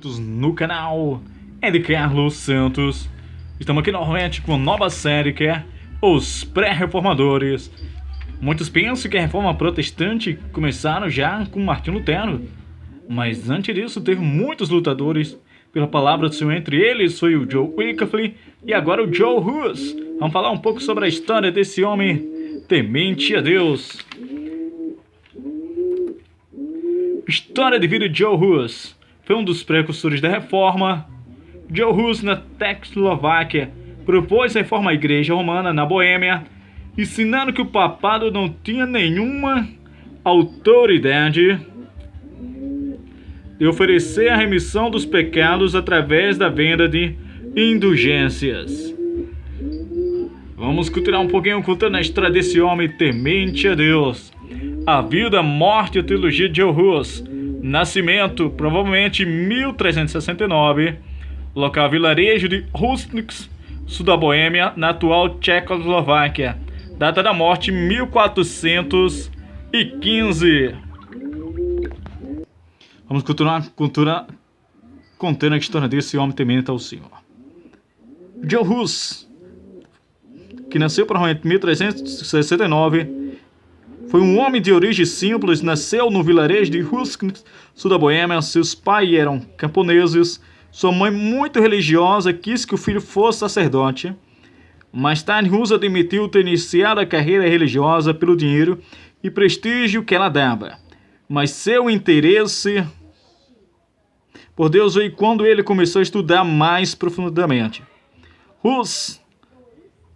inscritos no canal. É de Carlos Santos. Estamos aqui novamente com uma nova série que é Os Pré-Reformadores. Muitos pensam que a reforma protestante começaram já com Martim Lutero, mas antes disso teve muitos lutadores pela palavra do Senhor. Entre eles foi o John Wycliffe e agora o John Hus. Vamos falar um pouco sobre a história desse homem temente a Deus. História de vida de John Hus. Foi um dos precursores da reforma. John Hus, na Tchecoslováquia, propôs a reforma à Igreja Romana na Boêmia, ensinando que o papado não tinha nenhuma autoridade de oferecer a remissão dos pecados através da venda de indulgências. Vamos continuar um pouquinho contando a história desse homem temente a Deus. A vida, a morte e a teologia de John Hus. Nascimento, provavelmente em 1369. Local vilarejo de Hrustnice, sul da Boêmia, na atual Tchecoslováquia. Data da morte, 1415. Vamos continuar contando a história desse homem temente ao Senhor. John Hus, que nasceu provavelmente em 1369, foi um homem de origem simples, nasceu no vilarejo de Hrustnice, sul da Boêmia. Seus pais eram camponeses. Sua mãe, muito religiosa, quis que o filho fosse sacerdote. Mais tarde, Hus admitiu ter iniciado a carreira religiosa pelo dinheiro e prestígio que ela dava. Mas seu interesse por Deus veio quando ele começou a estudar mais profundamente. Hus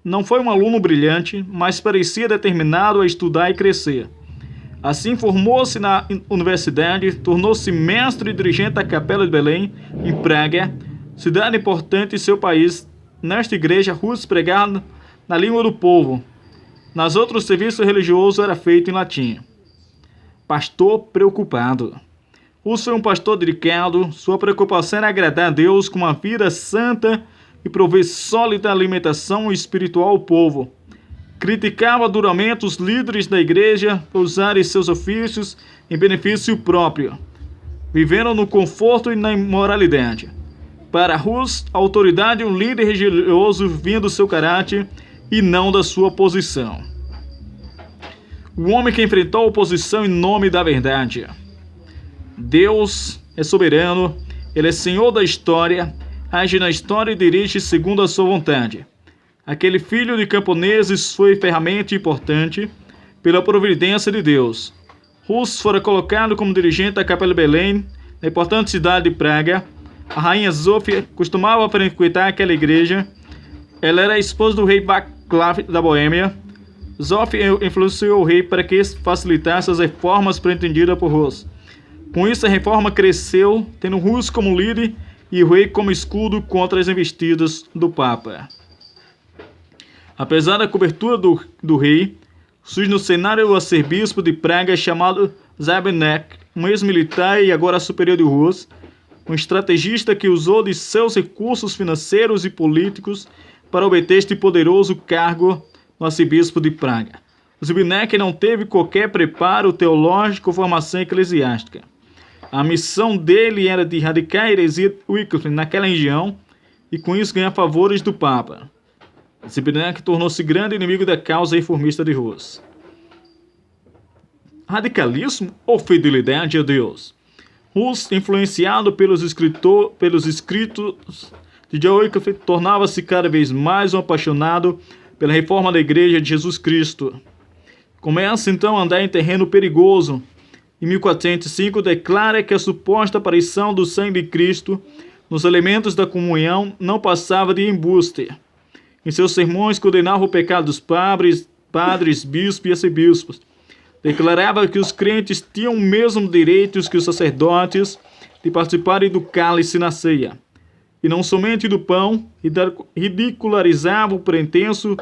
não foi um aluno brilhante, mas parecia determinado a estudar e crescer. Assim, formou-se na universidade, tornou-se mestre e dirigente da Capela de Belém, em Praga, cidade importante em seu país. Nesta igreja, Hus pregava na língua do povo. Nas outros serviços religiosos era feito em latim. Pastor preocupado. Hus foi um pastor dedicado. Sua preocupação era agradar a Deus com uma vida santa e prover sólida alimentação espiritual ao povo. Criticava duramente os líderes da igreja por usarem seus ofícios em benefício próprio, vivendo no conforto e na imoralidade. Para Hus, a autoridade é um líder religioso vindo do seu caráter e não da sua posição. O homem que enfrentou a oposição em nome da verdade. Deus é soberano, Ele é Senhor da história, age na história e dirige segundo a sua vontade. Aquele filho de camponeses foi ferramenta importante pela providência de Deus. Hus fora colocado como dirigente da Capela de Belém, na importante cidade de Praga. A rainha Zofia costumava frequentar aquela igreja. Ela era a esposa do rei Václav da Boêmia. Zofia influenciou o rei para que facilitasse as reformas pretendidas por Hus. Com isso, a reforma cresceu, tendo Hus como líder e o rei como escudo contra as investidas do Papa. Apesar da cobertura do rei, surge no cenário o arcebispo de Praga chamado Zabenek, um ex-militar e agora superior de Hus, um estrategista que usou de seus recursos financeiros e políticos para obter este poderoso cargo no arcebispo de Praga. Zabenek não teve qualquer preparo teológico ou formação eclesiástica. A missão dele era de erradicar a heresia Wycliffe naquela região e com isso ganhar favores do Papa. Zabenek tornou-se grande inimigo da causa reformista de Hus. Radicalismo ou fidelidade a Deus? Hus, influenciado pelos escritos de John Wycliffe, tornava-se cada vez mais um apaixonado pela reforma da Igreja de Jesus Cristo. Começa então a andar em terreno perigoso. Em 1405, declara que a suposta aparição do sangue de Cristo nos elementos da comunhão não passava de embuste. Em seus sermões, condenava o pecado dos padres, bispos e arcebispos. Declarava que os crentes tinham o mesmo direito que os sacerdotes de participarem do cálice na ceia, e não somente do pão, e ridicularizava o pretenso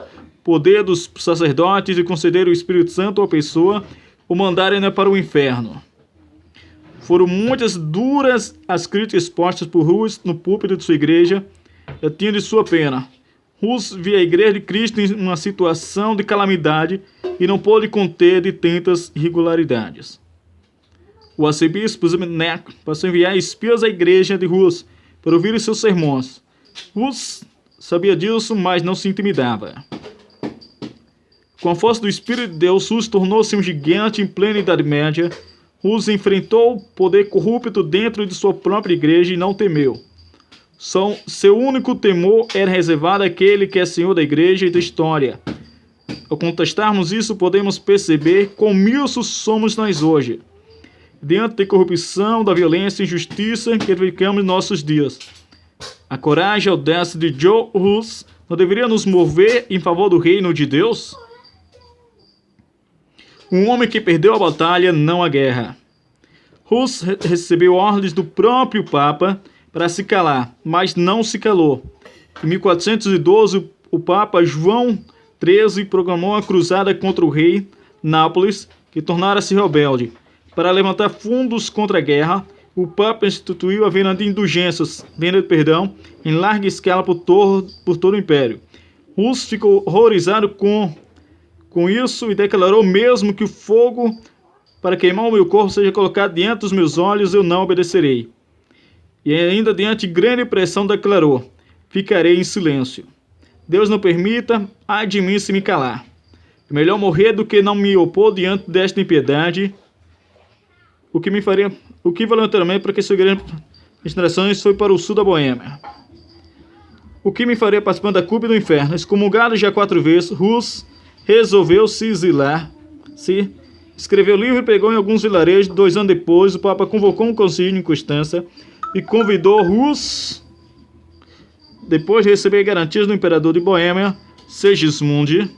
poder dos sacerdotes de conceder o Espírito Santo à pessoa ou mandarem-na para o inferno. Foram muitas duras as críticas postas por Hus no púlpito de sua igreja, e tinha de sua pena. Hus via a Igreja de Cristo em uma situação de calamidade e não pôde conter de tantas irregularidades. o arcebispo Zamenhof passou a enviar espias à igreja de Rus para ouvir seus sermões. Rus sabia disso, mas não se intimidava. Com a força do Espírito de Deus, Rus tornou-se um gigante em plena Idade Média. Rus enfrentou o poder corrupto dentro de sua própria igreja e não temeu. Seu único temor era reservado àquele que é Senhor da igreja e da história. Ao contestarmos isso, podemos perceber quão omissos somos nós hoje, diante da corrupção, da violência e injustiça que verificamos em nossos dias. A coragem e a audácia de Joe Rus não deveria nos mover em favor do reino de Deus? Um homem que perdeu a batalha, não a guerra. Rus recebeu ordens do próprio Papa para se calar, mas não se calou. Em 1412, o Papa João XIII proclamou uma cruzada contra o rei Nápoles, que tornara-se rebelde. Para levantar fundos contra a guerra, o Papa instituiu a venda de indulgências, em larga escala por todo o Império. Rus ficou horrorizado com isso e declarou: mesmo que o fogo para queimar o meu corpo seja colocado diante dos meus olhos, eu não obedecerei. E ainda diante de grande pressão declarou: ficarei em silêncio. Deus não permita, ai de mim se me calar. É melhor morrer do que não me opor diante desta impiedade. O que voluntariamente para que sua grande destinações foi para o sul da Boêmia. O que me faria participando da culpa do inferno? Excomungado já 4 vezes, Rus resolveu se exilar. Escreveu o livro e pregou em alguns vilarejos. 2 anos depois, o Papa convocou um concílio em Constança e convidou Rus, depois de receber garantias do imperador de Boêmia, Segismundo,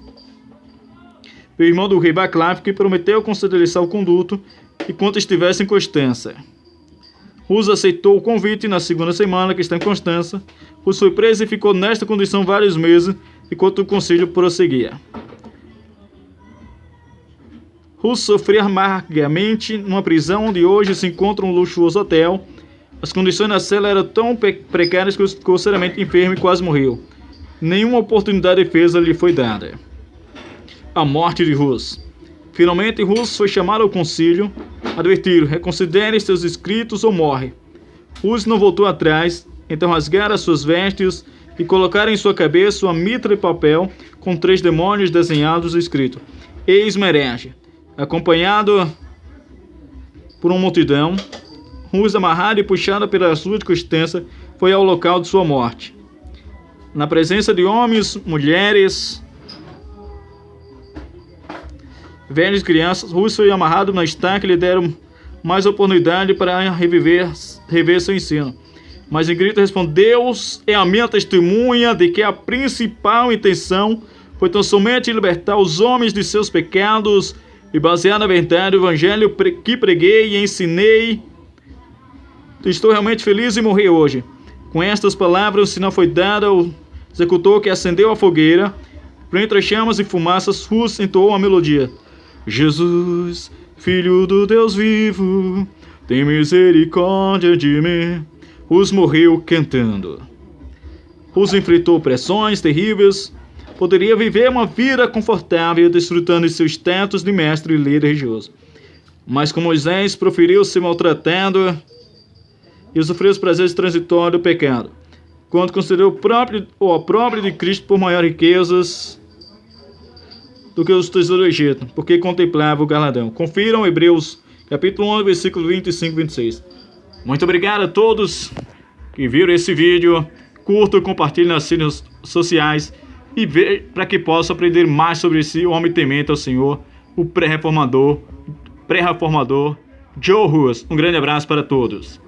o irmão do rei Václav, que prometeu conceder-lhe salvo-conduto enquanto estivesse em Constança. Rus aceitou o convite e na segunda semana que está em Constança, Rus foi preso e ficou nesta condição vários meses enquanto o concílio prosseguia. Rus sofria amargamente numa prisão onde hoje se encontra um luxuoso hotel. As condições na cela eram tão precárias que ele ficou seriamente enfermo e quase morreu. Nenhuma oportunidade de defesa lhe foi dada. A morte de Rus. Finalmente, Rus foi chamado ao concílio, advertiram: reconsidere seus escritos ou morre. Rus não voltou atrás, então rasgaram as suas vestes e colocaram em sua cabeça uma mitra de papel com 3 demônios desenhados e escrito: eis-me herege. Acompanhado por uma multidão, Rus, amarrado e puxado pela sua Constança, foi ao local de sua morte. Na presença de homens, mulheres, velhos e crianças, Rus foi amarrado na estaca e lhe deram mais oportunidade para rever seu ensino. Mas em grito respondeu: Deus é a minha testemunha de que a principal intenção foi tão somente libertar os homens de seus pecados e basear na verdade o evangelho que preguei e ensinei. Estou realmente feliz em morrer hoje. Com estas palavras, o sinal foi dado ao executor, que acendeu a fogueira. Por entre chamas e fumaças, Rus entoou a melodia: Jesus, Filho do Deus vivo, tem misericórdia de mim. Rus morreu cantando. Rus enfrentou pressões terríveis. Poderia viver uma vida confortável, desfrutando de seus status de mestre e líder religioso. Mas com Moisés, preferiu ser maltratado e sofreu os prazeres transitórios do pecado, quando considerou o opróbrio de Cristo por maiores riquezas do que os tesouros do Egito, porque contemplava o galardão. Confiram Hebreus capítulo 11, versículo 25 e 26. Muito obrigado a todos que viram esse vídeo. Curtam, compartilhem nas redes sociais e para que possam aprender mais sobre esse homem temente ao Senhor, o pré-reformador Joe Rus. Um grande abraço para todos.